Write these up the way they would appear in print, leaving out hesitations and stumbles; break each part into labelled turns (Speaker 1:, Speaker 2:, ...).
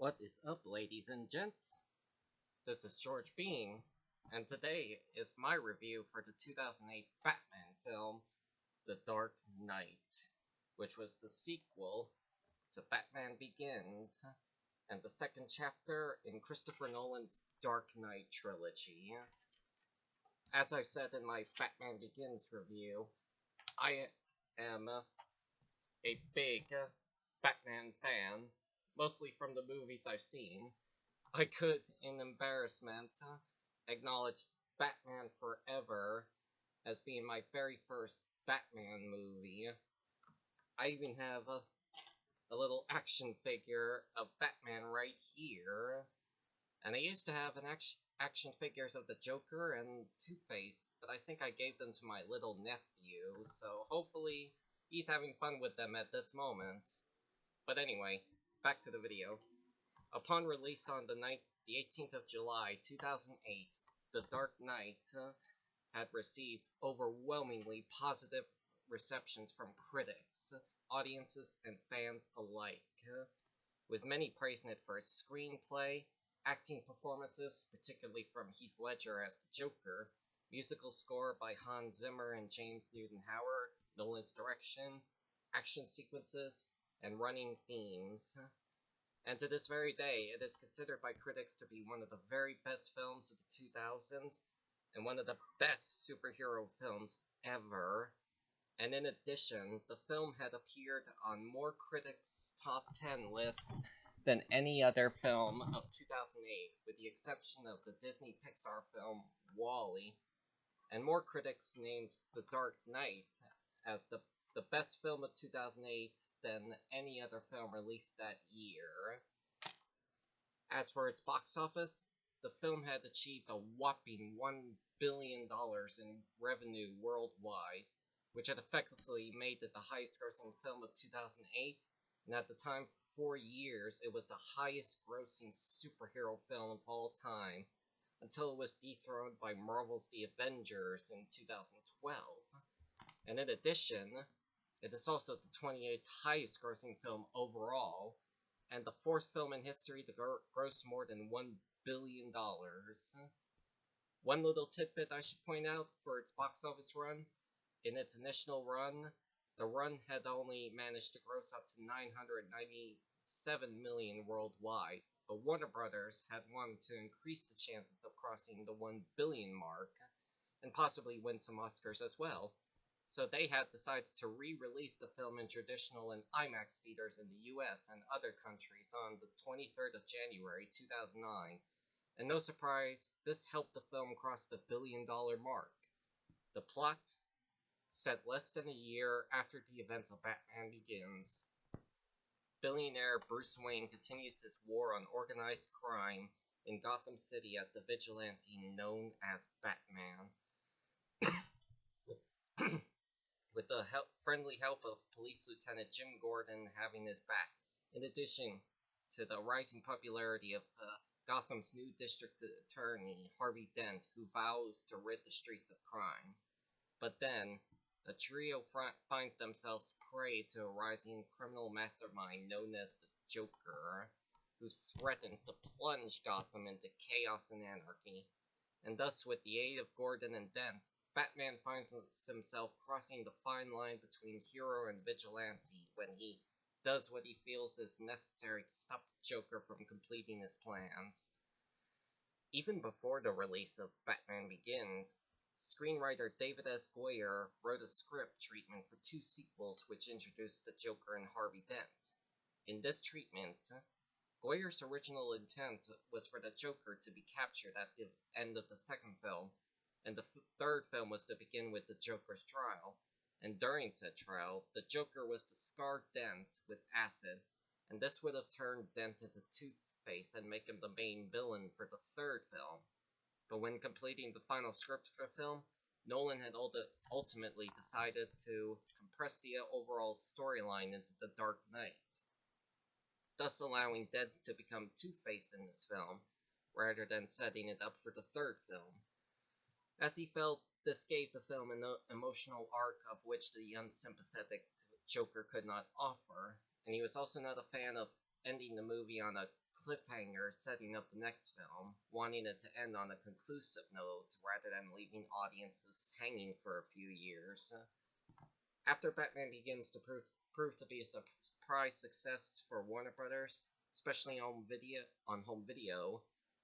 Speaker 1: What is up, ladies and gents? This is George Bean, and today is my review for the 2008 Batman film, The Dark Knight, which was the sequel to Batman Begins, and the second chapter in Christopher Nolan's Dark Knight trilogy. As I said in my Batman Begins review, I am a big Batman fan, mostly from the movies I've seen. I could, in embarrassment, acknowledge Batman Forever as being my very first Batman movie. I even have a little action figure of Batman right here. And I used to have an action figures of the Joker and Two-Face, but I think I gave them to my little nephew, so hopefully he's having fun with them at this moment. But anyway, back to the video. Upon release on the 18th of July 2008, The Dark Knight had received overwhelmingly positive receptions from critics, audiences, and fans alike, with many praising it for its screenplay, acting performances, particularly from Heath Ledger as the Joker, musical score by Hans Zimmer and James Newton Howard, Nolan's direction, action sequences, and running themes. And to this very day, it is considered by critics to be one of the very best films of the 2000s, and one of the best superhero films ever. And in addition, the film had appeared on more critics' top 10 lists than any other film of 2008, with the exception of the Disney Pixar film WALL-E, and more critics named The Dark Knight as the best film of 2008 than any other film released that year. As for its box office, the film had achieved a whopping $1 billion in revenue worldwide, which had effectively made it the highest grossing film of 2008, and at the time, for 4 years, it was the highest grossing superhero film of all time, until it was dethroned by Marvel's The Avengers in 2012. And in addition, it is also the 28th highest grossing film overall, and the 4th film in history to gross more than $1 billion. One little tidbit I should point out for its box office run: in its initial run, the run had only managed to gross up to $997 million worldwide, but Warner Brothers had wanted to increase the chances of crossing the $1 billion mark, and possibly win some Oscars as well. So they had decided to re-release the film in traditional and IMAX theaters in the US and other countries on the 23rd of January 2009. And no surprise, this helped the film cross the $1 billion mark. The plot: set less than a year after the events of Batman Begins, billionaire Bruce Wayne continues his war on organized crime in Gotham City as the vigilante known as Batman. With the friendly help of Police Lieutenant Jim Gordon having his back, in addition to the rising popularity of Gotham's new district attorney, Harvey Dent, who vows to rid the streets of crime. But then, the trio finds themselves prey to a rising criminal mastermind known as the Joker, who threatens to plunge Gotham into chaos and anarchy. And thus, with the aid of Gordon and Dent, Batman finds himself crossing the fine line between hero and vigilante when he does what he feels is necessary to stop the Joker from completing his plans. Even before the release of Batman Begins, screenwriter David S. Goyer wrote a script treatment for 2 sequels which introduced the Joker and Harvey Dent. In this treatment, Goyer's original intent was for the Joker to be captured at the end of the second film, and the third film was to begin with the Joker's trial, and during said trial, the Joker was to scar Dent with acid, and this would have turned Dent into Two-Face and make him the main villain for the third film. But when completing the final script for the film, Nolan had ultimately decided to compress the overall storyline into The Dark Knight, thus allowing Dent to become Two-Face in this film, rather than setting it up for the third film, as he felt this gave the film an emotional arc of which the unsympathetic Joker could not offer, and he was also not a fan of ending the movie on a cliffhanger setting up the next film, wanting it to end on a conclusive note rather than leaving audiences hanging for a few years. After Batman Begins to prove to be a surprise success for Warner Brothers, especially on home video,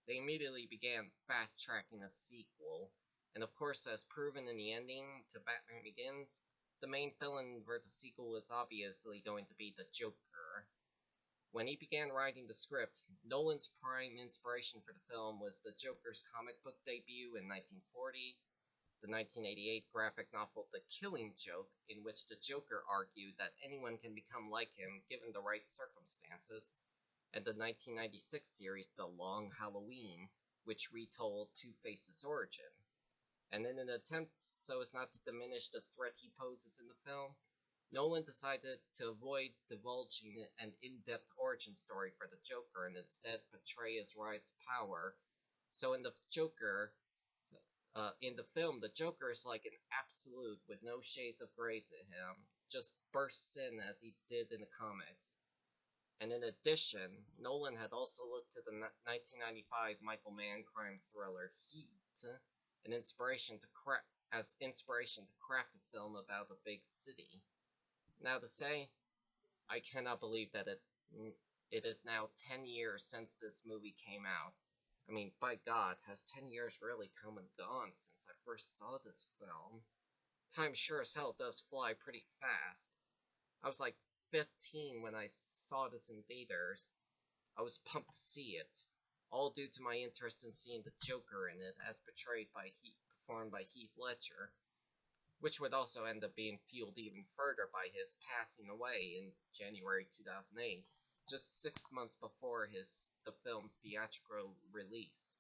Speaker 1: they immediately began fast-tracking a sequel. And of course, as proven in the ending to Batman Begins, the main villain for the sequel was obviously going to be the Joker. When he began writing the script, Nolan's prime inspiration for the film was the Joker's comic book debut in 1940, the 1988 graphic novel The Killing Joke, in which the Joker argued that anyone can become like him given the right circumstances, and the 1996 series The Long Halloween, which retold Two-Face's origin. And in an attempt so as not to diminish the threat he poses in the film, Nolan decided to avoid divulging an in-depth origin story for the Joker and instead portray his rise to power. So in the film, the Joker is like an absolute with no shades of gray to him, just bursts in as he did in the comics. And in addition, Nolan had also looked to the 1995 Michael Mann crime thriller Heat as inspiration to craft a film about a big city. Now to say, I cannot believe that it is now 10 years since this movie came out. I mean, by God, has 10 years really come and gone since I first saw this film? Time sure as hell does fly pretty fast. I was like 15 when I saw this in theaters. I was pumped to see it, all due to my interest in seeing the Joker in it as performed by Heath Ledger, which would also end up being fueled even further by his passing away in January 2008, just 6 months before the film's theatrical release.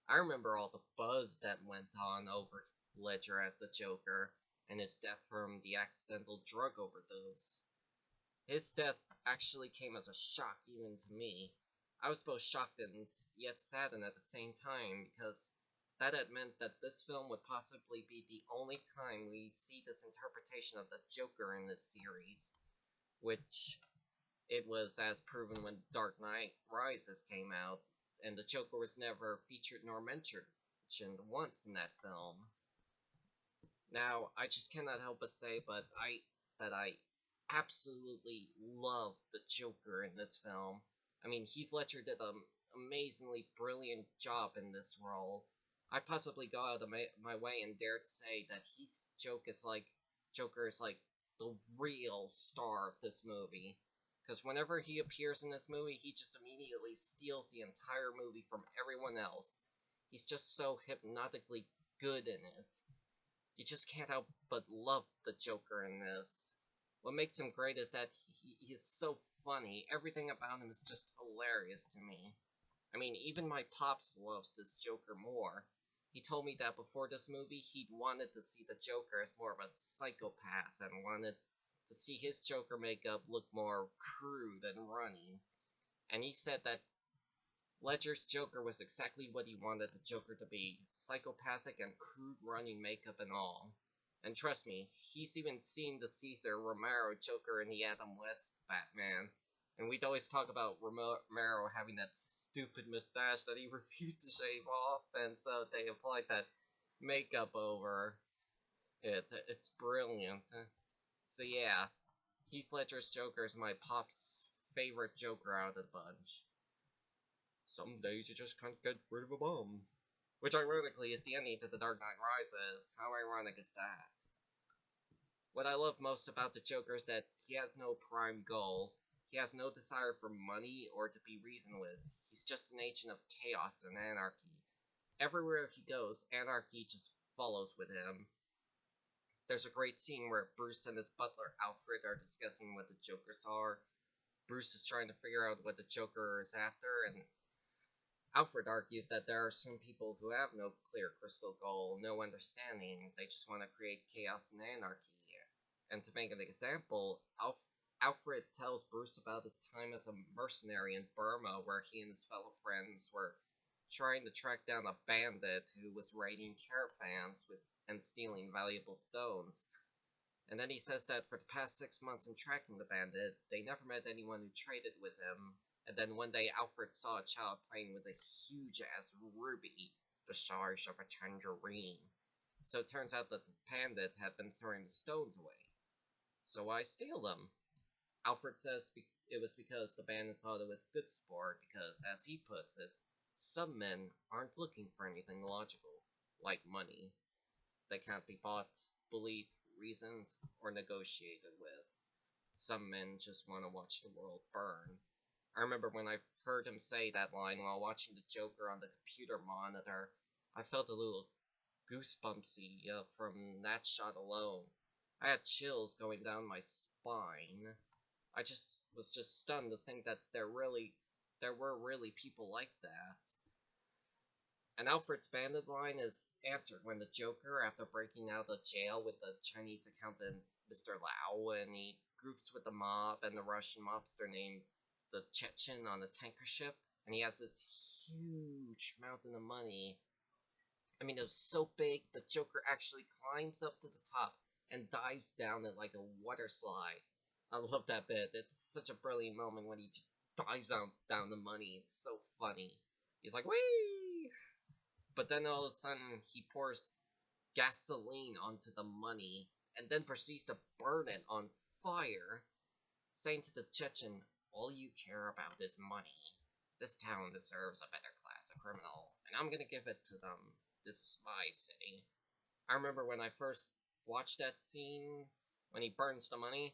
Speaker 1: I remember all the buzz that went on over Ledger as the Joker, and his death from the accidental drug overdose. His death actually came as a shock even to me. I was both shocked and yet saddened at the same time, because that had meant that this film would possibly be the only time we see this interpretation of the Joker in this series, which it was as proven when Dark Knight Rises came out, and the Joker was never featured nor mentioned once in that film. Now, I just cannot help but say that I absolutely love the Joker in this film. I mean, Heath Ledger did an amazingly brilliant job in this role. I'd possibly go out of my way and dare to say that Joker is like the real star of this movie. Because whenever he appears in this movie, he just immediately steals the entire movie from everyone else. He's just so hypnotically good in it. You just can't help but love the Joker in this. What makes him great is that he is so funny. Everything about him is just hilarious to me. I mean, even my pops loves this Joker more. He told me that before this movie, he'd wanted to see the Joker as more of a psychopath and wanted to see his Joker makeup look more crude and runny. And he said that Ledger's Joker was exactly what he wanted the Joker to be, psychopathic and crude running makeup and all. And trust me, he's even seen the Cesar Romero Joker in the Adam West Batman. And we'd always talk about Romero having that stupid mustache that he refused to shave off, and so they applied that makeup over it. It's brilliant. So yeah, Heath Ledger's Joker is my pop's favorite Joker out of the bunch. Some days you just can't get rid of a bum. Which ironically is the ending to The Dark Knight Rises. How ironic is that? What I love most about the Joker is that he has no prime goal. He has no desire for money or to be reasoned with. He's just an agent of chaos and anarchy. Everywhere he goes, anarchy just follows with him. There's a great scene where Bruce and his butler Alfred are discussing what the Jokers are. Bruce is trying to figure out what the Joker is after, and Alfred argues that there are some people who have no clear crystal goal, no understanding. They just want to create chaos and anarchy. And to make an example, Alfred tells Bruce about his time as a mercenary in Burma, where he and his fellow friends were trying to track down a bandit who was raiding caravans and stealing valuable stones. And then he says that for the past 6 months in tracking the bandit, they never met anyone who traded with him. And then one day, Alfred saw a child playing with a huge-ass ruby, the size of a tangerine. So it turns out that the bandit had been throwing the stones away. So why steal them? Alfred says it was because the bandit thought it was good sport because, as he puts it, some men aren't looking for anything logical, like money, that can't be bought, bullied, reasoned, or negotiated with. Some men just want to watch the world burn. I remember when I heard him say that line while watching the Joker on the computer monitor, I felt a little goosebumpsy from that shot alone. I had chills going down my spine. I was just stunned to think that there were really people like that. And Alfred's bandit line is answered when the Joker, after breaking out of jail with the Chinese accountant Mr. Lau, and he groups with the mob and the Russian mobster named the Chechen on a tanker ship, and he has this huge mountain of money. I mean, it was so big, the Joker actually climbs up to the top and dives down it like a water slide. I love that bit. It's such a brilliant moment when he just dives down the money. It's so funny. He's like, whee! But then all of a sudden, he pours gasoline onto the money and then proceeds to burn it on fire, saying to the Chechen, all you care about is money. This town deserves a better class of criminal, and I'm gonna give it to them. This is my city. I remember when I first watched that scene, when he burns the money,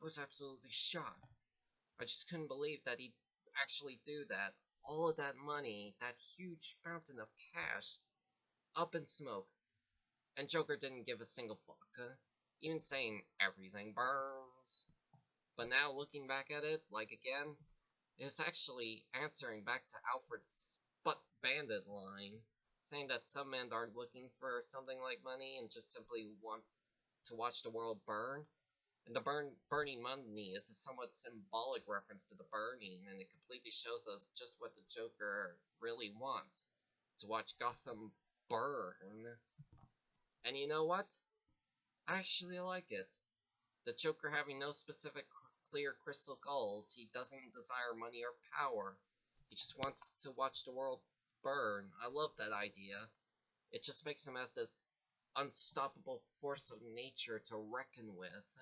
Speaker 1: I was absolutely shocked. I just couldn't believe that he'd actually do that. All of that money, that huge mountain of cash, up in smoke. And Joker didn't give a single fuck, even saying everything burns. But now looking back at it, like again, it's actually answering back to Alfred's butt bandit line, saying that some men aren't looking for something like money and just simply want to watch the world burn. And the burning money is a somewhat symbolic reference to the burning, and it completely shows us just what the Joker really wants, to watch Gotham burn. And you know what? I actually like it. The Joker having no specific clear crystal goals, he doesn't desire money or power. He just wants to watch the world burn. I love that idea. It just makes him as this unstoppable force of nature to reckon with.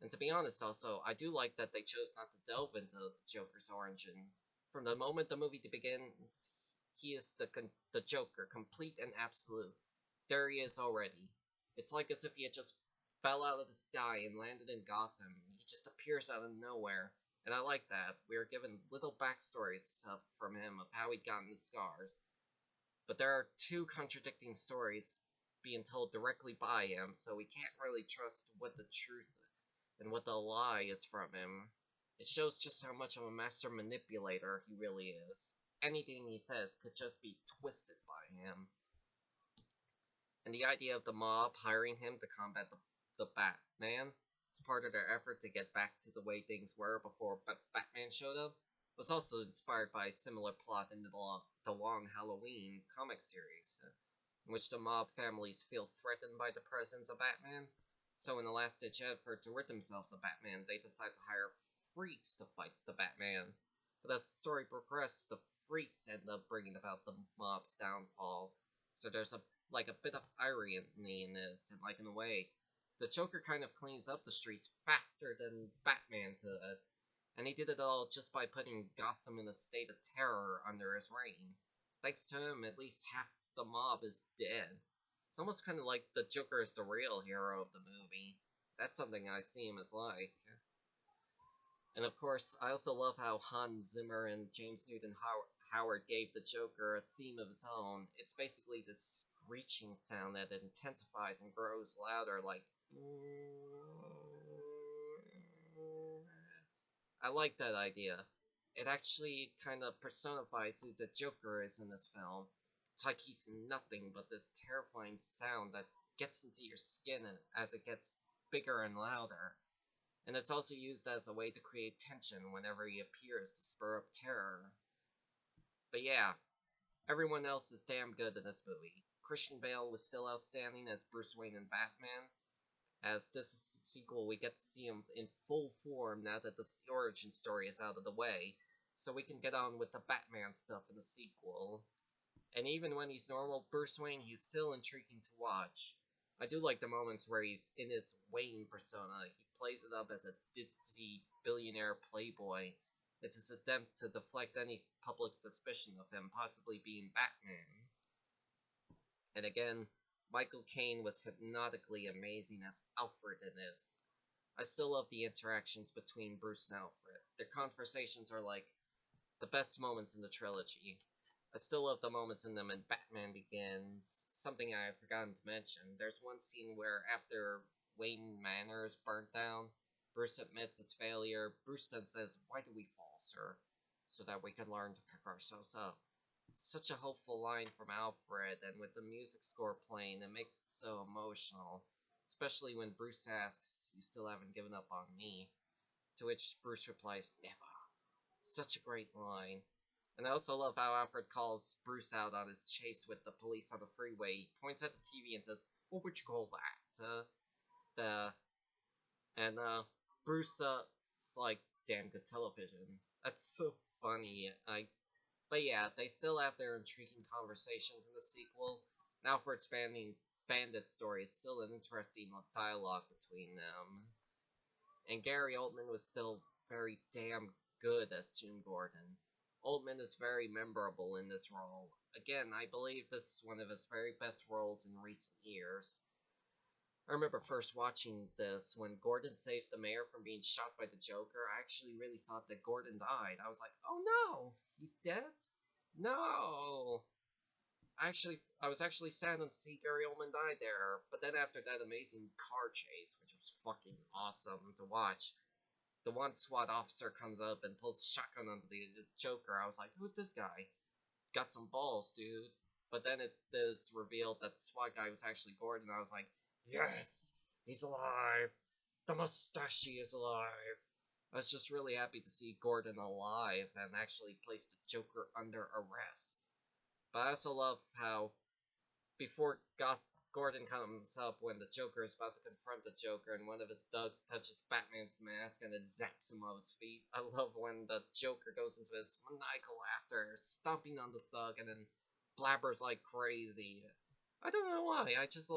Speaker 1: And to be honest also, I do like that they chose not to delve into the Joker's origin. From the moment the movie begins, he is the Joker, complete and absolute. There he is already. It's like as if he had just fell out of the sky and landed in Gotham. He just appears out of nowhere. And I like that. We are given little backstories from him of how he'd gotten his scars. But there are two contradicting stories being told directly by him, so we can't really trust what the truth and what the lie is from him. It shows just how much of a master manipulator he really is. Anything he says could just be twisted by him. And the idea of the mob hiring him to combat the Batman as part of their effort to get back to the way things were before Batman showed up was also inspired by a similar plot in the Long Halloween comic series, in which the mob families feel threatened by the presence of Batman. So in a last-ditch effort to rid themselves of Batman, they decide to hire freaks to fight the Batman. But as the story progressed, the freaks end up bringing about the mob's downfall. So there's a bit of irony in this, and in a way, the Joker kind of cleans up the streets faster than Batman could. And he did it all just by putting Gotham in a state of terror under his reign. Thanks to him, at least half the mob is dead. It's almost kind of like the Joker is the real hero of the movie. That's something I see him as like. And of course, I also love how Hans Zimmer and James Newton Howard gave the Joker a theme of his own. It's basically this screeching sound that intensifies and grows louder, like... I like that idea. It actually kind of personifies who the Joker is in this film. It's like he's nothing but this terrifying sound that gets into your skin as it gets bigger and louder. And it's also used as a way to create tension whenever he appears to spur up terror. But yeah, everyone else is damn good in this movie. Christian Bale was still outstanding as Bruce Wayne and Batman. As this is a sequel, we get to see him in full form now that the origin story is out of the way, so we can get on with the Batman stuff in the sequel. And even when he's normal Bruce Wayne, he's still intriguing to watch. I do like the moments where he's in his Wayne persona. He plays it up as a ditzy billionaire playboy. It's his attempt to deflect any public suspicion of him possibly being Batman. And again, Michael Caine was hypnotically amazing as Alfred in this. I still love the interactions between Bruce and Alfred. Their conversations are like the best moments in the trilogy. I still love the moments in them in Batman Begins. Something I have forgotten to mention. There's one scene where after Wayne Manor is burnt down, Bruce admits his failure. Bruce then says, "Why do we fall, sir? So that we can learn to pick ourselves up." It's such a hopeful line from Alfred, and with the music score playing, it makes it so emotional. Especially when Bruce asks, "You still haven't given up on me?" To which Bruce replies, "Never." Such a great line. And I also love how Alfred calls Bruce out on his chase with the police on the freeway. He points at the TV and says, "What would you call that?" Bruce, it's like, damn good television. That's so funny. But yeah, they still have their intriguing conversations in the sequel. And Alfred's bandit story is still an interesting dialogue between them. And Gary Oldman was still very damn good as Jim Gordon. Oldman is very memorable in this role. Again, I believe this is one of his very best roles in recent years. I remember first watching this when Gordon saves the mayor from being shot by the Joker. I actually really thought that Gordon died. I was like, oh no, he's dead? No! I was actually sad to see Gary Oldman die there, but then after that amazing car chase, which was fucking awesome to watch, the one SWAT officer comes up and pulls the shotgun onto the Joker. I was like, who's this guy? Got some balls, dude. But then it is revealed that the SWAT guy was actually Gordon. I was like, yes, he's alive. The mustachie is alive. I was just really happy to see Gordon alive and actually place the Joker under arrest. But I also love how before Gordon comes up when the Joker is about to confront the Joker and one of his thugs touches Batman's mask and it zaps him off his feet. I love when the Joker goes into his maniacal laughter, stomping on the thug and then blabbers like crazy. I don't know why, I just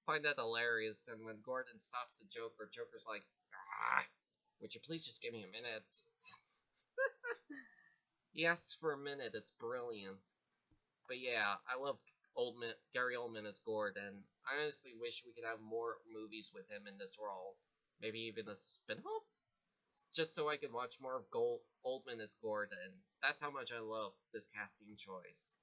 Speaker 1: find that hilarious. And when Gordon stops the Joker, Joker's like, would you please just give me a minute? He asks for a minute, it's brilliant. But yeah, I loved Gary Oldman as Gordon. I honestly wish we could have more movies with him in this role. Maybe even a spin-off? Just so I could watch more of Oldman as Gordon. That's how much I love this casting choice.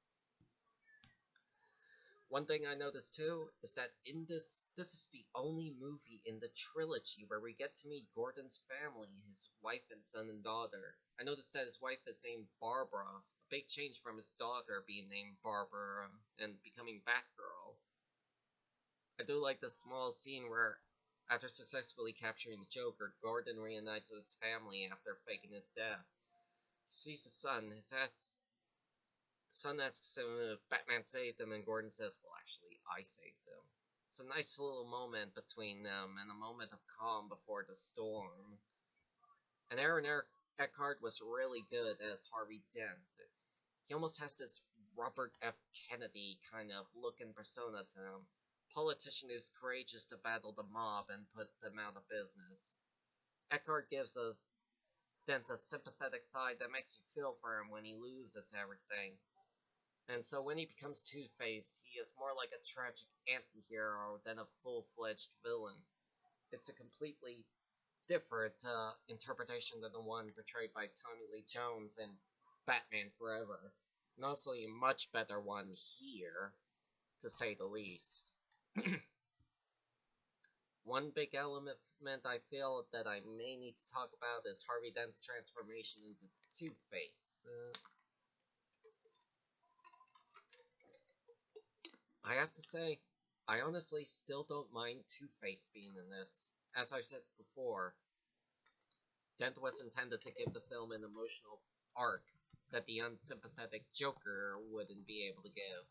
Speaker 1: One thing I noticed too is that in this is the only movie in the trilogy where we get to meet Gordon's family, his wife and son and daughter. I noticed that his wife is named Barbara, a big change from his daughter being named Barbara and becoming Batgirl. I do like the small scene where, after successfully capturing the Joker, Gordon reunites with his family after faking his death. He sees his son asks him if Batman saved him, and Gordon says, well, actually, I saved him. It's a nice little moment between them, and a moment of calm before the storm. And Aaron Eckhart was really good as Harvey Dent. He almost has this Robert F. Kennedy kind of look and persona to him. Politician who's courageous to battle the mob and put them out of business. Eckhart gives us Dent a sympathetic side that makes you feel for him when he loses everything. And so when he becomes Two-Face, he is more like a tragic anti-hero than a full-fledged villain. It's a completely different interpretation than the one portrayed by Tommy Lee Jones in Batman Forever. And also a much better one here, to say the least. One big element I feel that I may need to talk about is Harvey Dent's transformation into Two-Face. I have to say, I honestly still don't mind Two-Face being in this. As I've said before, Dent was intended to give the film an emotional arc that the unsympathetic Joker wouldn't be able to give.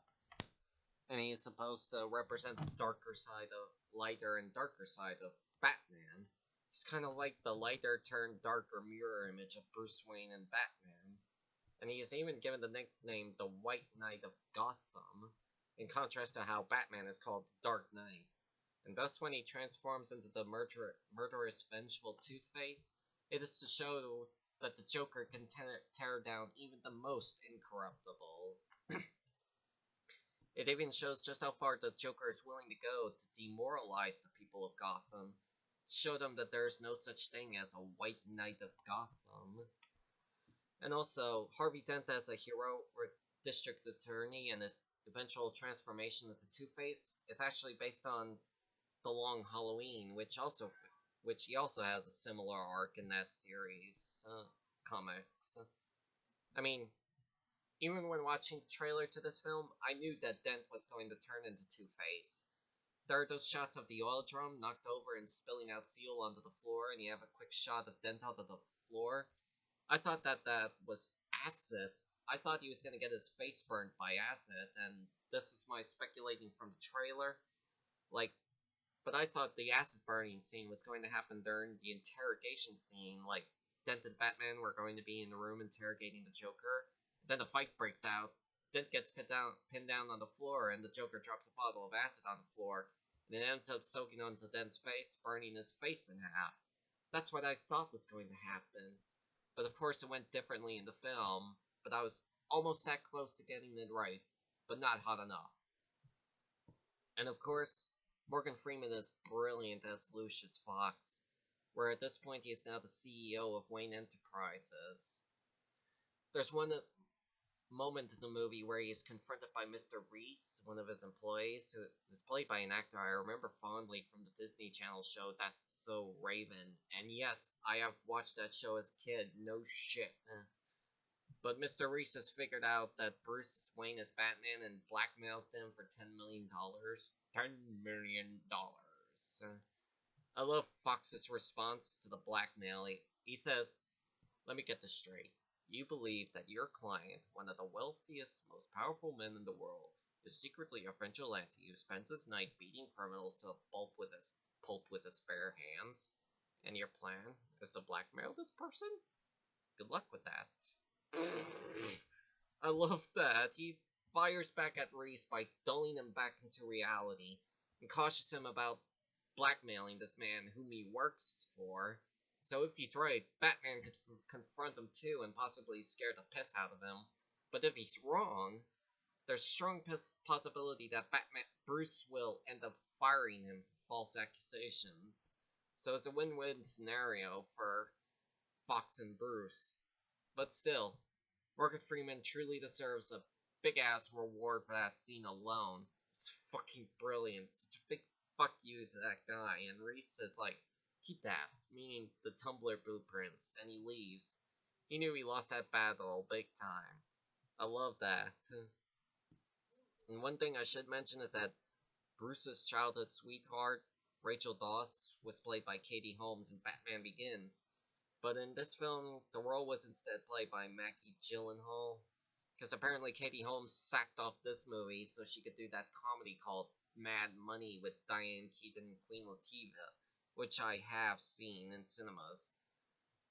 Speaker 1: and he's supposed to represent the darker side of lighter and darker side of Batman. He's kind of like the lighter turned darker mirror image of Bruce Wayne and Batman, and he is even given the nickname the White Knight of Gotham, in contrast to how Batman is called the Dark Knight. And thus, when he transforms into the murderous, vengeful Two-Face, it is to show that the Joker can tear down even the most incorruptible. It even shows just how far the Joker is willing to go to demoralize the people of Gotham, show them that there is no such thing as a White Knight of Gotham. And also, Harvey Dent as a hero or district attorney and his eventual transformation into Two-Face is actually based on The Long Halloween, which he also has a similar arc in that series comics. I mean, even when watching the trailer to this film, I knew that Dent was going to turn into Two-Face. There are those shots of the oil drum knocked over and spilling out fuel onto the floor, and you have a quick shot of Dent onto the floor. I thought that was acid. I thought he was going to get his face burned by acid, and this is my speculating from the trailer. But I thought the acid burning scene was going to happen during the interrogation scene, like Dent and Batman were going to be in the room interrogating the Joker. Then the fight breaks out, Dent gets pinned down on the floor, and the Joker drops a bottle of acid on the floor, and it ends up soaking onto Dent's face, burning his face in half. That's what I thought was going to happen. But of course it went differently in the film, but I was almost that close to getting it right, but not hot enough. And of course, Morgan Freeman is brilliant as Lucius Fox, where at this point he is now the CEO of Wayne Enterprises. There's one moment in the movie where he is confronted by Mr. Reese, one of his employees, who is played by an actor I remember fondly from the Disney Channel show That's So Raven. And yes, I have watched that show as a kid, no shit. But Mr. Reese has figured out that Bruce Wayne is Batman and blackmails him for $10 million. $10 million. I love Fox's response to the blackmail. He says, "Let me get this straight. You believe that your client, one of the wealthiest, most powerful men in the world, is secretly a vigilante who spends his night beating criminals to a pulp with his bare hands, and your plan is to blackmail this person? Good luck with that." I love that. He fires back at Reese by dulling him back into reality and cautions him about blackmailing this man whom he works for. So if he's right, Batman could confront him too and possibly scare the piss out of him. But if he's wrong, there's strong possibility that Bruce will end up firing him for false accusations. So it's a win-win scenario for Fox and Bruce. But still, Morgan Freeman truly deserves a big-ass reward for that scene alone. It's fucking brilliant. Such a big fuck you to that guy. And Reese is like, "Keep that," meaning the Tumblr blueprints, and he leaves. He knew he lost that battle big time. I love that. And one thing I should mention is that Bruce's childhood sweetheart, Rachel Dawes, was played by Katie Holmes in Batman Begins. But in this film, the role was instead played by Maggie Gyllenhaal, because apparently Katie Holmes sacked off this movie so she could do that comedy called Mad Money with Diane Keaton and Queen Latifah, which I have seen in cinemas.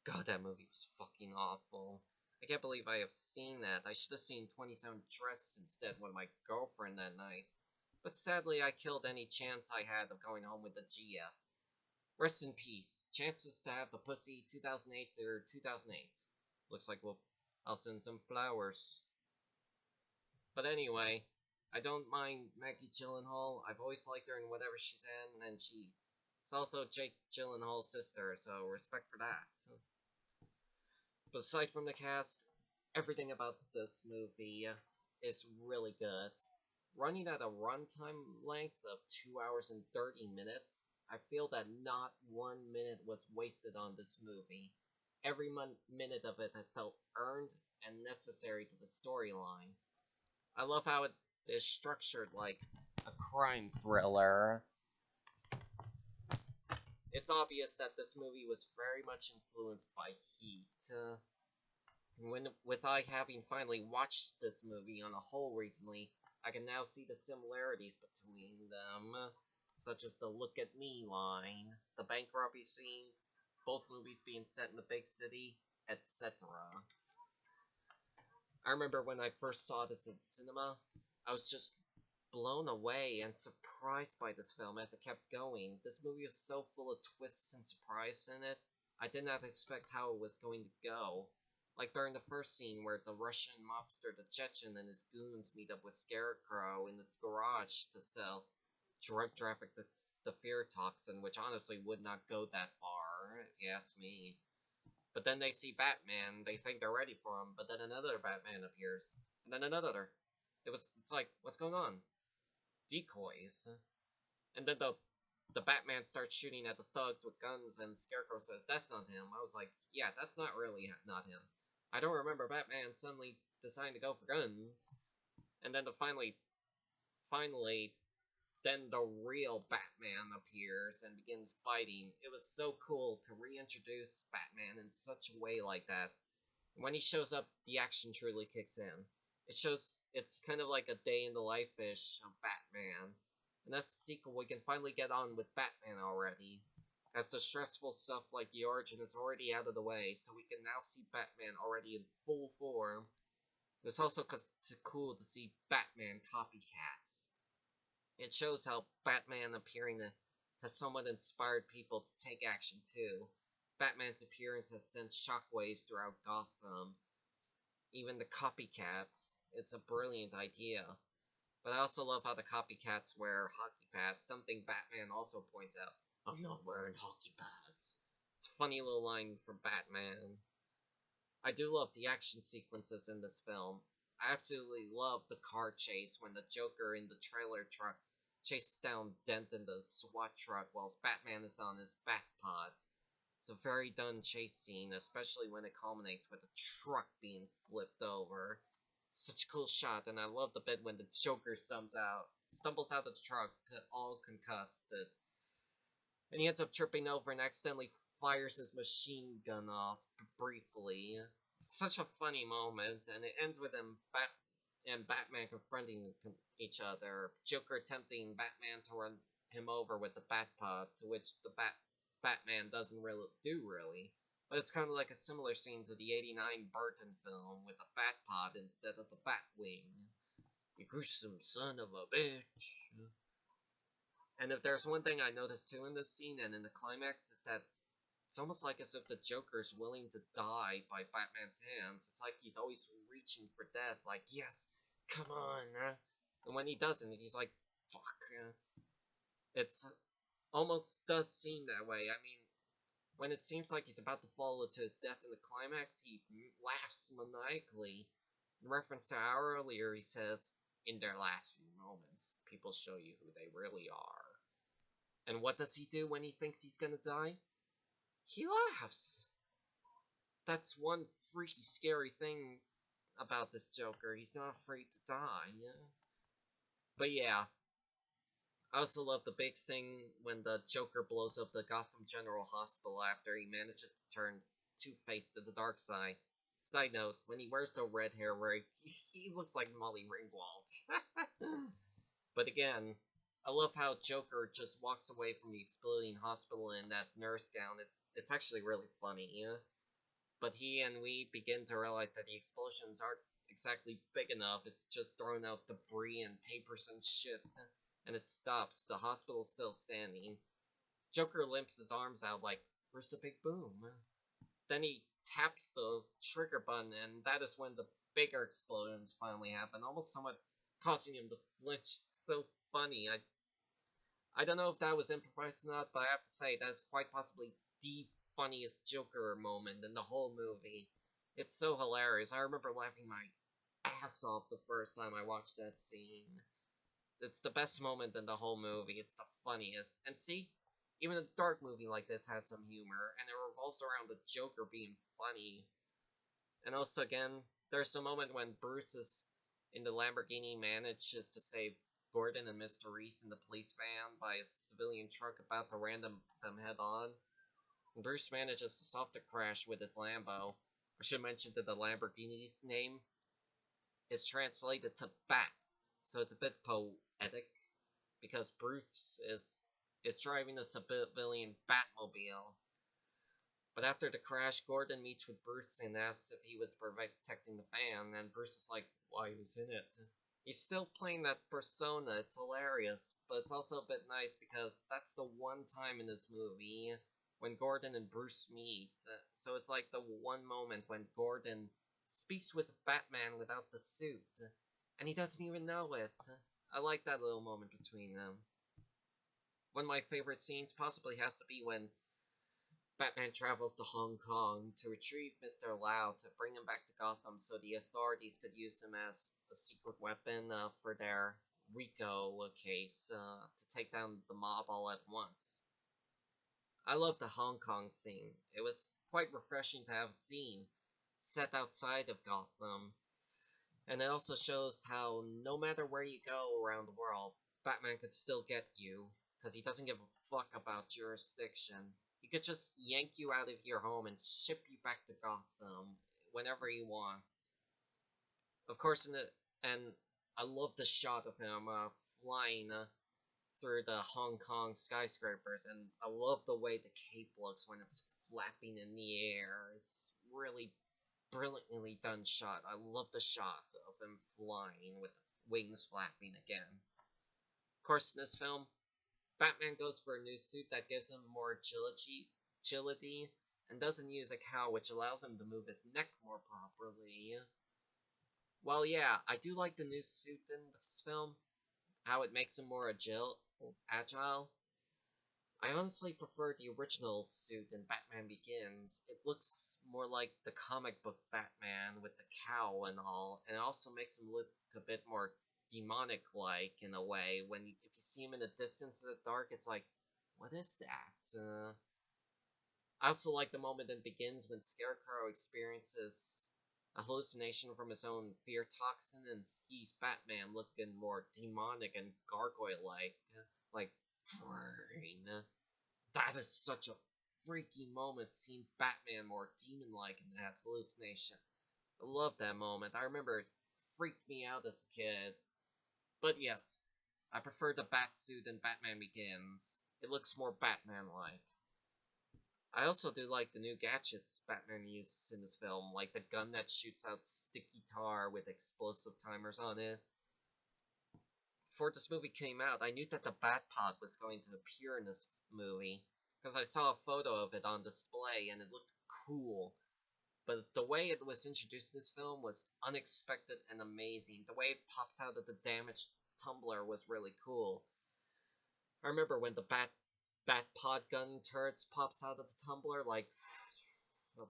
Speaker 1: God, that movie was fucking awful. I can't believe I have seen that. I should have seen 27 Dresses instead with my girlfriend that night. But sadly, I killed any chance I had of going home with the Gia. Rest in peace. Chances to have the pussy 2008 or 2008. Looks like I'll send some flowers. But anyway, I don't mind Maggie Gyllenhaal. I've always liked her in whatever she's in, and she's also Jake Gyllenhaal's sister, so respect for that. But aside from the cast, everything about this movie is really good. Running at a runtime length of 2 hours and 30 minutes, I feel that not 1 minute was wasted on this movie. Every minute of it had felt earned and necessary to the storyline. I love how it is structured like a crime thriller. It's obvious that this movie was very much influenced by Heat. With I having finally watched this movie on a whole recently, I can now see the similarities between them, such as the "look at me" line, the bank robbery scenes, both movies being set in the big city, etc. I remember when I first saw this in cinema, I was just blown away and surprised by this film as it kept going. This movie is so full of twists and surprise in it. I did not expect how it was going to go. Like during the first scene where the Russian mobster the Chechen and his goons meet up with Scarecrow in the garage to sell drug traffic the fear toxin, which honestly would not go that far, if you ask me. But then they see Batman, they think they're ready for him, but then another Batman appears, and then another. It's like, what's going on? Decoys. And then the Batman starts shooting at the thugs with guns, and Scarecrow says, "That's not him." I was like, yeah, that's not really not him. I don't remember Batman suddenly deciding to go for guns. And then finally, then the real Batman appears and begins fighting. It was so cool to reintroduce Batman in such a way like that. When he shows up, the action truly kicks in. It's kind of like a day in the life-ish of Batman. And as a sequel, we can finally get on with Batman already, as the stressful stuff like the origin is already out of the way, so we can now see Batman already in full form. It's also cool to see Batman copycats. It shows how Batman appearing has somewhat inspired people to take action too. Batman's appearance has sent shockwaves throughout Gotham. Even the copycats. It's a brilliant idea. But I also love how the copycats wear hockey pads, something Batman also points out. "I'm not wearing hockey pads." It's a funny little line from Batman. I do love the action sequences in this film. I absolutely love the car chase when the Joker in the trailer truck chases down Dent in the SWAT truck whilst Batman is on his Batpod. It's a very done chase scene, especially when it culminates with the truck being flipped over. It's such a cool shot, and I love the bit when the Joker stumbles out of the truck, all concussed, and he ends up tripping over and accidentally fires his machine gun off briefly. It's such a funny moment, and it ends with and Batman confronting each other. Joker attempting Batman to run him over with the Batpod, to which the Batman doesn't really. But it's kind of like a similar scene to the '89 Burton film with the Batpod instead of the Batwing. "You gruesome son of a bitch." And if there's one thing I noticed too in this scene and in the climax, is that it's almost like as if the Joker's willing to die by Batman's hands. It's like he's always reaching for death, like, yes, come on. And when he doesn't, he's like, fuck. It's almost does seem that way. I mean, when it seems like he's about to fall to his death in the climax, he laughs maniacally. In reference to how earlier he says, "In their last few moments, people show you who they really are." And what does he do when he thinks he's gonna die? He laughs. That's one freaky, scary thing about this Joker. He's not afraid to die. But yeah, I also love the big scene when the Joker blows up the Gotham General Hospital after he manages to turn Two-Face to the dark side. Side note, when he wears the red hair wig, he looks like Molly Ringwald. But again, I love how Joker just walks away from the exploding hospital in that nurse gown. It's actually really funny, But he and we begin to realize that the explosions aren't exactly big enough. It's just throwing out debris and papers and shit. And it stops. The hospital's still standing. Joker limps his arms out like, "Where's the big boom?" Then he taps the trigger button, and that is when the bigger explosions finally happen, almost somewhat causing him to flinch. It's so funny. I don't know if that was improvised or not, but I have to say, that is quite possibly the funniest Joker moment in the whole movie. It's so hilarious. I remember laughing my ass off the first time I watched that scene. It's the best moment in the whole movie. It's the funniest. And see, even a dark movie like this has some humor, and it revolves around the Joker being funny. And also, again, there's the moment when Bruce is in the Lamborghini manages to save Gordon and Mr. Reese in the police van by a civilian truck about to ram them head on. And Bruce manages to solve the crash with his Lambo. I should mention that the Lamborghini name is translated to Bat. so it's a bit poetic because Bruce is driving a civilian Batmobile. But after the crash, Gordon meets with Bruce and asks if he was protecting the fan, and Bruce is like, why, who's in it? He's still playing that persona, it's hilarious, but it's also a bit nice because that's the one time in this movie when Gordon and Bruce meet. So it's like the one moment when Gordon speaks with Batman without the suit, and he doesn't even know it. I like that little moment between them. One of my favorite scenes possibly has to be when Batman travels to Hong Kong to retrieve Mr. Lau to bring him back to Gotham so the authorities could use him as a secret weapon for their Rico case to take down the mob all at once. I love the Hong Kong scene. It was quite refreshing to have a scene set outside of Gotham, and it also shows how no matter where you go around the world, Batman could still get you, because he doesn't give a fuck about jurisdiction. He could just yank you out of your home and ship you back to Gotham whenever he wants. Of course, and I love the shot of him flying through the Hong Kong skyscrapers, and I love the way the cape looks when it's flapping in the air. It's really brilliantly done shot. I love the shot of him flying with the wings flapping again. Of course, in this film, Batman goes for a new suit that gives him more agility and doesn't use a cowl, which allows him to move his neck more properly. Well, yeah, I do like the new suit in this film, how it makes him more agile. I honestly prefer the original suit in Batman Begins. It looks more like the comic book Batman with the cowl and all, and it also makes him look a bit more demonic-like in a way. If you see him in the distance in the dark, it's like, what is that? I also like the moment in Begins when Scarecrow experiences a hallucination from his own fear toxin and sees Batman looking more demonic and gargoyle-like, like Brain. That is such a freaky moment, seeing Batman more demon-like in that hallucination. I love that moment. I remember it freaked me out as a kid. But yes, I prefer the Batsuit in Batman Begins. It looks more Batman-like. I also do like the new gadgets Batman uses in this film, like the gun that shoots out sticky tar with explosive timers on it. Before this movie came out, I knew that the Batpod was going to appear in this movie, because I saw a photo of it on display and it looked cool. But the way it was introduced in this film was unexpected and amazing. The way it pops out of the damaged tumbler was really cool. I remember when the Batpod gun turrets pops out of the tumbler, like,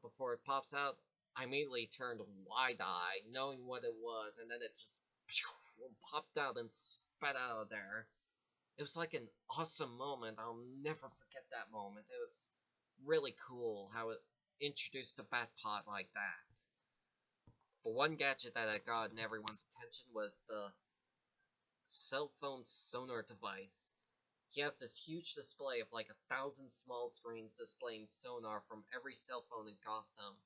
Speaker 1: before it pops out, I immediately turned wide-eyed, knowing what it was, and then it just popped out and spat out of there. It was like an awesome moment. I'll never forget that moment. It was really cool how it introduced the Batpod like that. But one gadget that I got in everyone's attention was the cell phone sonar device. He has this huge display of like 1,000 small screens displaying sonar from every cell phone in Gotham,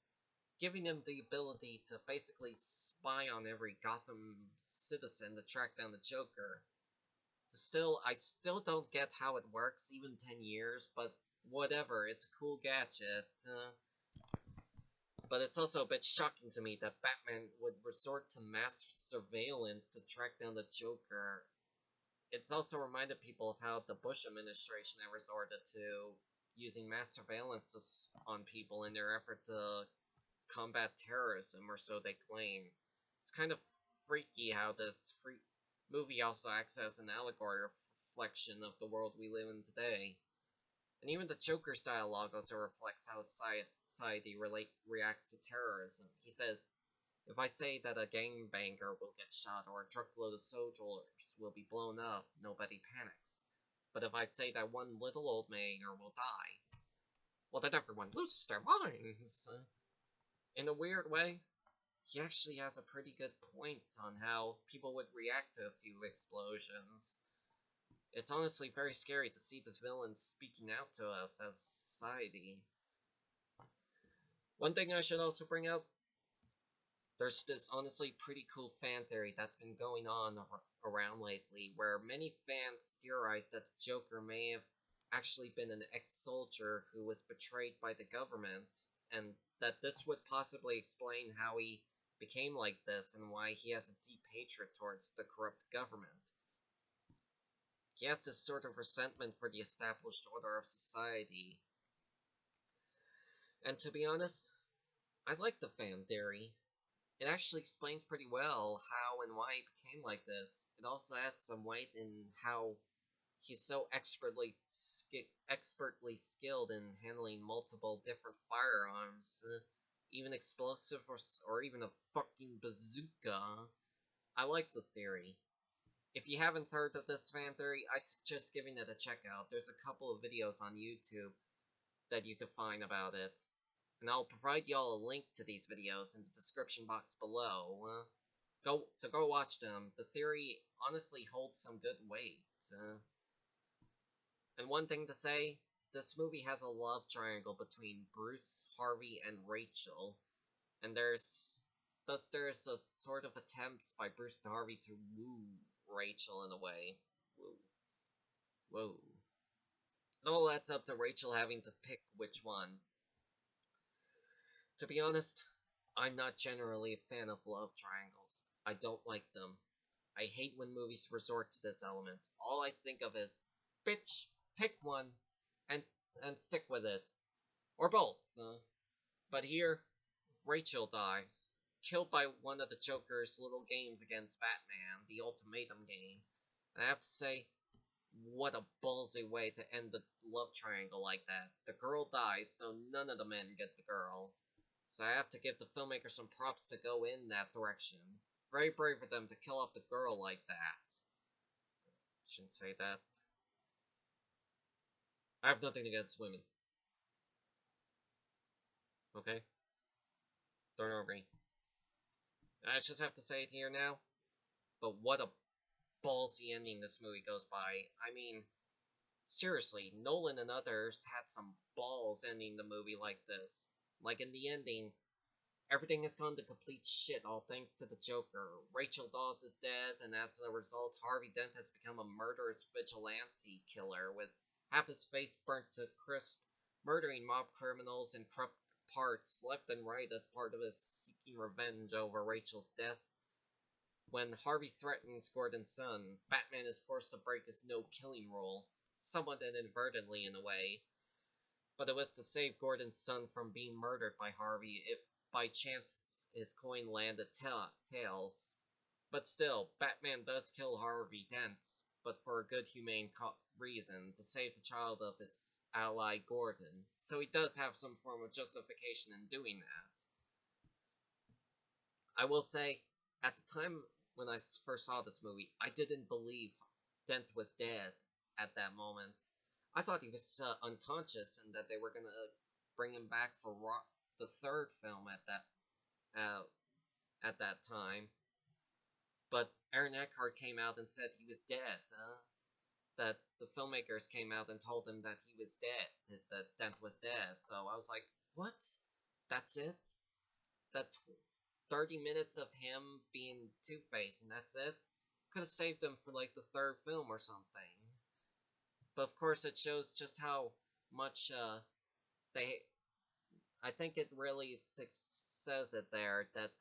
Speaker 1: giving him the ability to basically spy on every Gotham citizen to track down the Joker. I still don't get how it works, even 10 years, but whatever, it's a cool gadget. But it's also a bit shocking to me that Batman would resort to mass surveillance to track down the Joker. It's also reminded people of how the Bush administration had resorted to using mass surveillance on people in their effort to combat terrorism, or so they claim. It's kind of freaky how this movie also acts as an allegory or reflection of the world we live in today. And even the Joker's dialogue also reflects how society reacts to terrorism. He says, if I say that a gangbanger will get shot or a truckload of soldiers will be blown up, nobody panics. But if I say that one little old mayor will die, well, then everyone loses their minds. In a weird way, he actually has a pretty good point on how people would react to a few explosions. It's honestly very scary to see this villain speaking out to us as society. One thing I should also bring up, There's this honestly pretty cool fan theory that's been going on around lately, where many fans theorize that the Joker may have actually been an ex-soldier who was betrayed by the government, and that this would possibly explain how he became like this and why he has a deep hatred towards the corrupt government. He has this sort of resentment for the established order of society. And to be honest, I like the fan theory. It actually explains pretty well how and why he became like this. It also adds some weight in how he's so expertly skilled in handling multiple different firearms, even explosive or even a fucking bazooka. I like the theory. If you haven't heard of this fan theory, I'd suggest giving it a check out. There's a couple of videos on YouTube that you can find about it. And I'll provide y'all a link to these videos in the description box below. Go watch them. The theory honestly holds some good weight. And one thing to say, this movie has a love triangle between Bruce, Harvey, and Rachel. And there's a sort of attempt by Bruce and Harvey to woo Rachel in a way. Woo. Whoa. It all adds up to Rachel having to pick which one. To be honest, I'm not generally a fan of love triangles. I don't like them. I hate when movies resort to this element. All I think of is, bitch, pick one and stick with it. Or both. But here, Rachel dies, killed by one of the Joker's little games against Batman, the ultimatum game. And I have to say, what a ballsy way to end the love triangle like that. The girl dies, so none of the men get the girl. So I have to give the filmmaker some props to go in that direction. Very brave of them to kill off the girl like that. Shouldn't say that. I have nothing against women. Okay? Don't agree. I just have to say it here now. But what a ballsy ending this movie goes by. I mean, seriously, Nolan and others had some balls ending the movie like this. Like in the ending, everything has gone to complete shit, all thanks to the Joker. Rachel Dawes is dead, and as a result, Harvey Dent has become a murderous vigilante killer with half his face burnt to crisp, murdering mob criminals in corrupt parts left and right as part of his seeking revenge over Rachel's death. When Harvey threatens Gordon's son, Batman is forced to break his no-killing rule, somewhat inadvertently in a way, but it was to save Gordon's son from being murdered by Harvey if by chance his coin landed tails. But still, Batman does kill Harvey Dent, but for a good humane reason, to save the child of his ally Gordon. So he does have some form of justification in doing that. I will say, at the time when I first saw this movie, I didn't believe Dent was dead at that moment. I thought he was unconscious and that they were going to bring him back for the third film at that time. But Aaron Eckhart came out and said he was dead. That the filmmakers came out and told him that he was dead, that Dent was dead. So I was like, what? That's it? That 30 minutes of him being Two-Face and that's it? Could have saved them for like the third film or something. But of course it shows just how much they... I think it really says it there that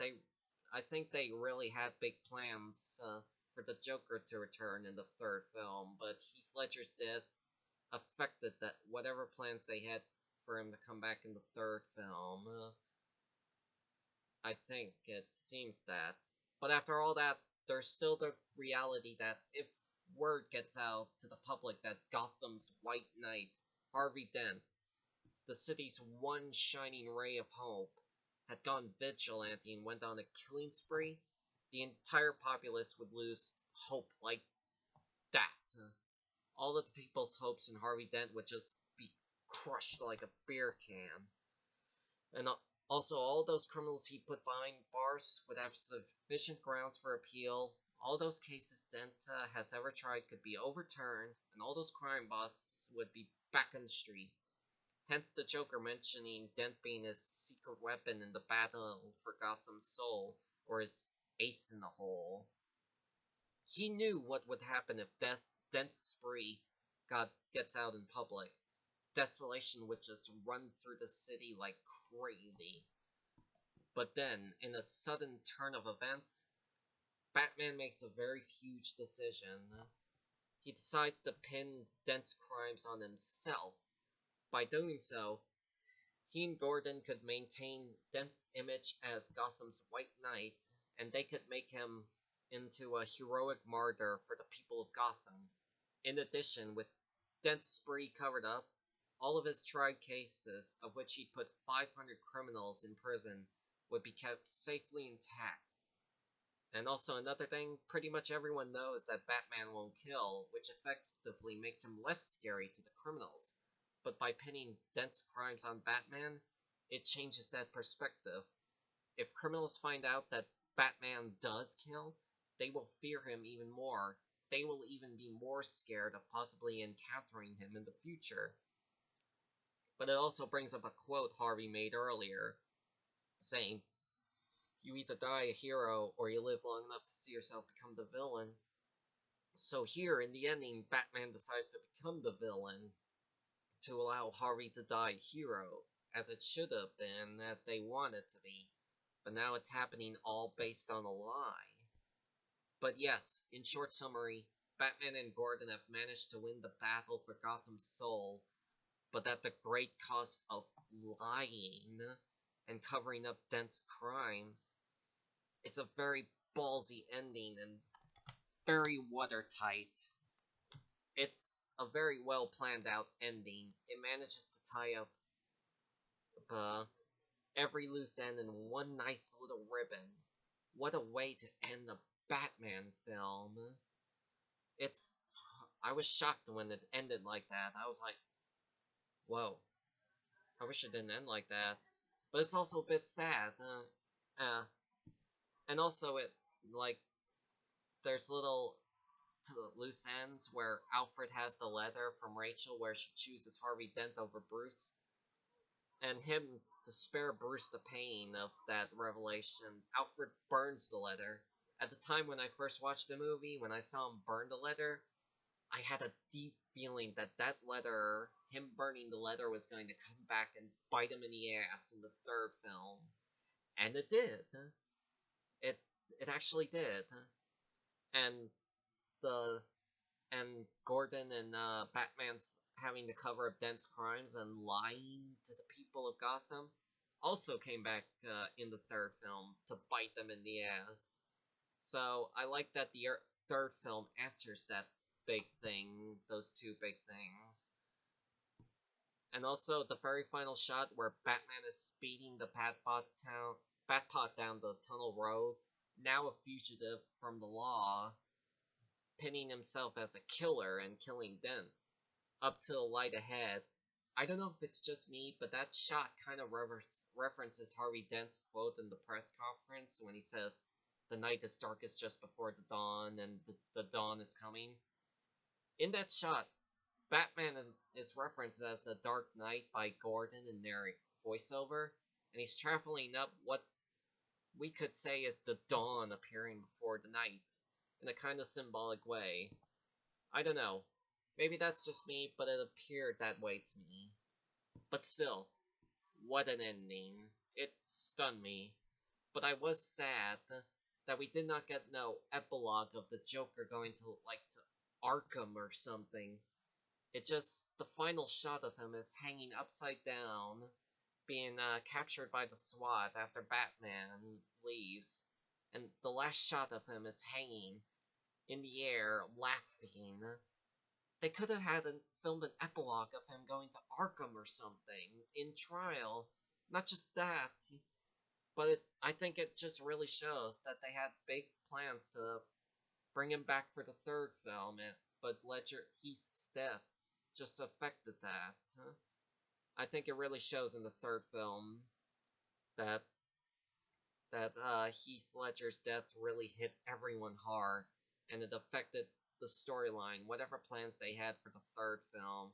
Speaker 1: I think they really had big plans for the Joker to return in the third film, but Heath Ledger's death affected that whatever plans they had for him to come back in the third film. I think it seems that. But after all that, there's still the reality that if word gets out to the public that Gotham's White Knight, Harvey Dent, the city's one shining ray of hope, had gone vigilante and went on a killing spree, the entire populace would lose hope like that. All of the people's hopes in Harvey Dent would just be crushed like a beer can. And also, all those criminals he put behind bars would have sufficient grounds for appeal. All those cases Dent has ever tried could be overturned, and all those crime bosses would be back on the street. Hence the Joker mentioning Dent being his secret weapon in the battle for Gotham's soul, or his ace in the hole. He knew what would happen if Dent's spree gets out in public. Desolation would just run through the city like crazy. But then, in a sudden turn of events, Batman makes a very huge decision. He decides to pin Dent's crimes on himself. By doing so, he and Gordon could maintain Dent's image as Gotham's White Knight, and they could make him into a heroic martyr for the people of Gotham. In addition, with Dent's spree covered up, all of his tried cases, of which he put 500 criminals in prison, would be kept safely intact. And also another thing, pretty much everyone knows that Batman won't kill, which effectively makes him less scary to the criminals. But by pinning Dent's crimes on Batman, it changes that perspective. If criminals find out that Batman does kill, they will fear him even more. They will even be more scared of possibly encountering him in the future. But it also brings up a quote Harvey made earlier, saying, "You either die a hero, or you live long enough to see yourself become the villain." So here, in the ending, Batman decides to become the villain, to allow Harvey to die a hero, as it should have been, as they want it to be. But now it's happening all based on a lie. But yes, in short summary, Batman and Gordon have managed to win the battle for Gotham's soul, but at the great cost of lying and covering up Dent's crimes. It's a very ballsy ending and very watertight. It's a very well planned out ending. It manages to tie up every loose end in one nice little ribbon. What a way to end a Batman film. I was shocked when it ended like that. I was like, whoa, I wish it didn't end like that. But it's also a bit sad. And also like, there's little loose ends where Alfred has the letter from Rachel where she chooses Harvey Dent over Bruce. And him, to spare Bruce the pain of that revelation, Alfred burns the letter. At the time when I first watched the movie, when I saw him burn the letter, I had a deep feeling that letter, him burning the letter, was going to come back and bite him in the ass in the third film. And it did. It actually did. And Gordon and Batman's having to cover up Dent's crimes and lying to the people of Gotham also came back in the third film to bite them in the ass. So I like that the third film answers that big thing, those two big things. And also the very final shot where Batman is speeding the Batpot down the tunnel road, now a fugitive from the law, pinning himself as a killer and killing Dent. Up to the light ahead. I don't know if it's just me, but that shot kind of references Harvey Dent's quote in the press conference when he says, "The night is darkest just before the dawn, and the dawn is coming." In that shot, Batman is referenced as The Dark Knight by Gordon in their voiceover, and he's traveling up what we could say is the dawn appearing before the night, in a kind of symbolic way. I don't know. Maybe that's just me, but it appeared that way to me. But still, what an ending. It stunned me. But I was sad that we did not get no epilogue of the Joker going to Arkham or something. The final shot of him is hanging upside down, being captured by the SWAT after Batman leaves. And the last shot of him is hanging in the air, laughing. They could have filmed an epilogue of him going to Arkham or something, in trial. Not just that, but I think it just really shows that they had big plans to bring him back for the third film, but Heath's death just affected that. I think it really shows in the third film that Heath Ledger's death really hit everyone hard, and it affected the storyline, whatever plans they had for the third film.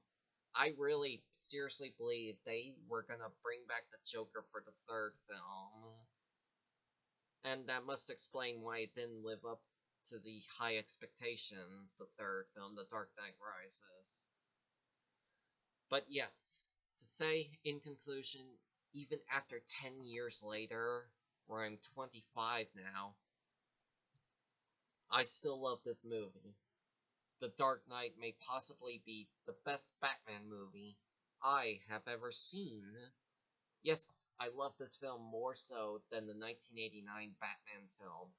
Speaker 1: I really seriously believe they were gonna bring back the Joker for the third film. And that must explain why it didn't live up to the high expectations, the third film, The Dark Knight Rises. But yes, to say in conclusion, even after 10 years later, where I'm 25 now, I still love this movie. The Dark Knight may possibly be the best Batman movie I have ever seen. Yes, I love this film more so than the 1989 Batman film.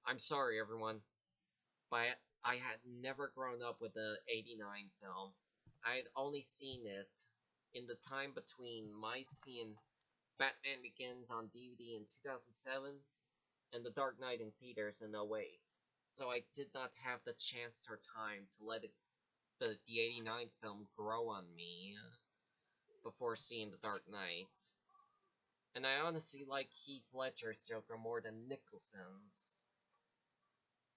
Speaker 1: I'm sorry, everyone, but I had never grown up with the 89 film. I had only seen it in the time between my seeing Batman Begins on DVD in 2007 and The Dark Knight in theaters in 08. So I did not have the chance or time to let the 89 film grow on me before seeing The Dark Knight. And I honestly like Heath Ledger's Joker more than Nicholson's.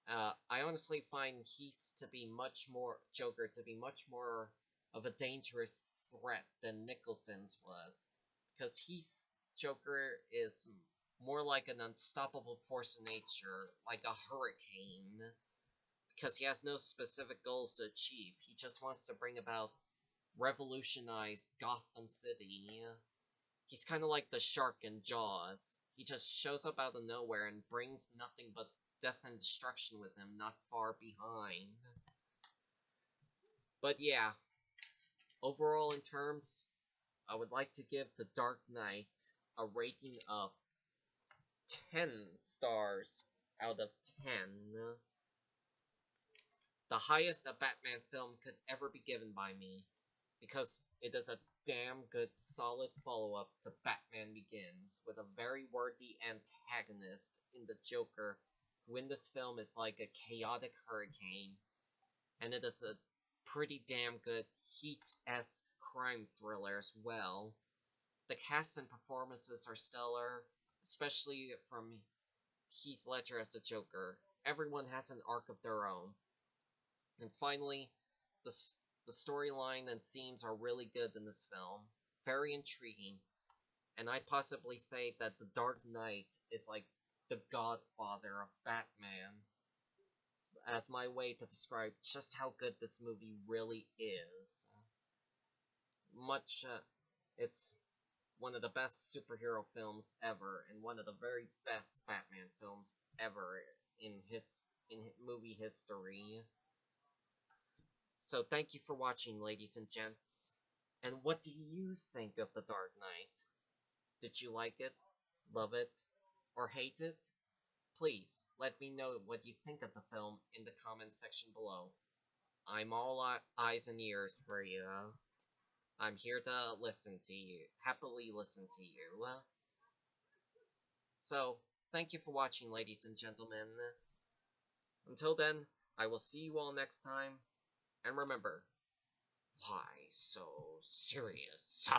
Speaker 1: I honestly find Heath's to be much more Joker to be much more of a dangerous threat than Nicholson's was, because Heath's Joker is more like an unstoppable force of nature, like a hurricane, because he has no specific goals to achieve. He just wants to bring about revolutionize Gotham City. He's kind of like the shark in Jaws. He just shows up out of nowhere and brings nothing but death and destruction with him, not far behind. But yeah, overall in terms, I would like to give The Dark Knight a rating of 10 stars out of 10. The highest a Batman film could ever be given by me, because it is a damn good solid follow-up to Batman Begins, with a very worthy antagonist in the Joker, who in this film is like a chaotic hurricane, and it is a pretty damn good Heat-esque crime thriller as well. The cast and performances are stellar, especially from Heath Ledger as the Joker. Everyone has an arc of their own. And finally, the storyline and themes are really good in this film, very intriguing, and I'd possibly say that The Dark Knight is like the godfather of Batman, as my way to describe just how good this movie really is. It's one of the best superhero films ever, and one of the very best Batman films ever in movie history. So thank you for watching, ladies and gents. And what do you think of The Dark Knight? Did you like it, love it, or hate it? Please let me know what you think of the film in the comments section below. I'm all eyes and ears for you. I'm here to listen to you, happily listen to you. So, thank you for watching, ladies and gentlemen. Until then, I will see you all next time, and remember, why so serious?